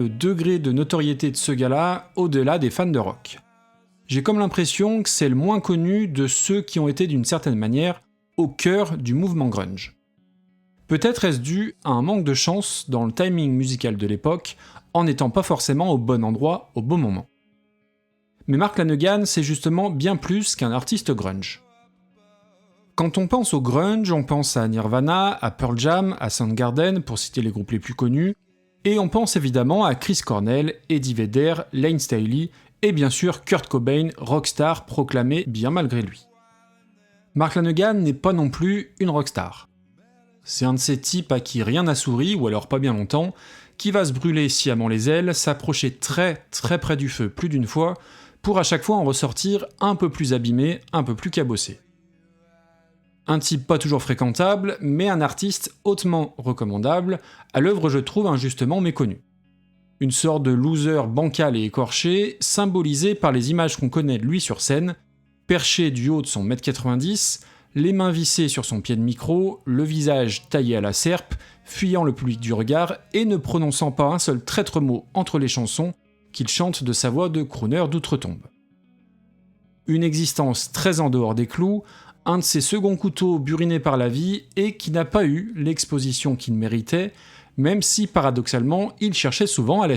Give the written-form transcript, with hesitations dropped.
le degré de notoriété de ce gars-là au-delà des fans de rock. J'ai comme l'impression que c'est le moins connu de ceux qui ont été d'une certaine manière au cœur du mouvement grunge. Peut-être est-ce dû à un manque de chance dans le timing musical de l'époque, en n'étant pas forcément au bon endroit au bon moment. Mais Mark Lanegan, c'est justement bien plus qu'un artiste grunge. Quand on pense au grunge, on pense à Nirvana, à Pearl Jam, à Soundgarden, pour citer les groupes les plus connus, et on pense évidemment à Chris Cornell, Eddie Vedder, Layne Staley, et bien sûr Kurt Cobain, rockstar proclamé bien malgré lui. Mark Lanegan n'est pas non plus une rockstar. C'est un de ces types à qui rien n'a souri, ou alors pas bien longtemps, qui va se brûler sciemment les ailes, s'approcher très près du feu plus d'une fois, pour à chaque fois en ressortir un peu plus abîmé, un peu plus cabossé. Un type pas toujours fréquentable, mais un artiste hautement recommandable, à l'œuvre je trouve injustement méconnu. Une sorte de loser bancal et écorché, symbolisé par les images qu'on connaît de lui sur scène, perché du haut de son 1m90, les mains vissées sur son pied de micro, le visage taillé à la serpe, fuyant le public du regard et ne prononçant pas un seul traître mot entre les chansons qu'il chante de sa voix de crooner d'outre-tombe. Une existence très en dehors des clous, un de ses seconds couteaux burinés par la vie et qui n'a pas eu l'exposition qu'il méritait, même si paradoxalement il cherchait souvent à la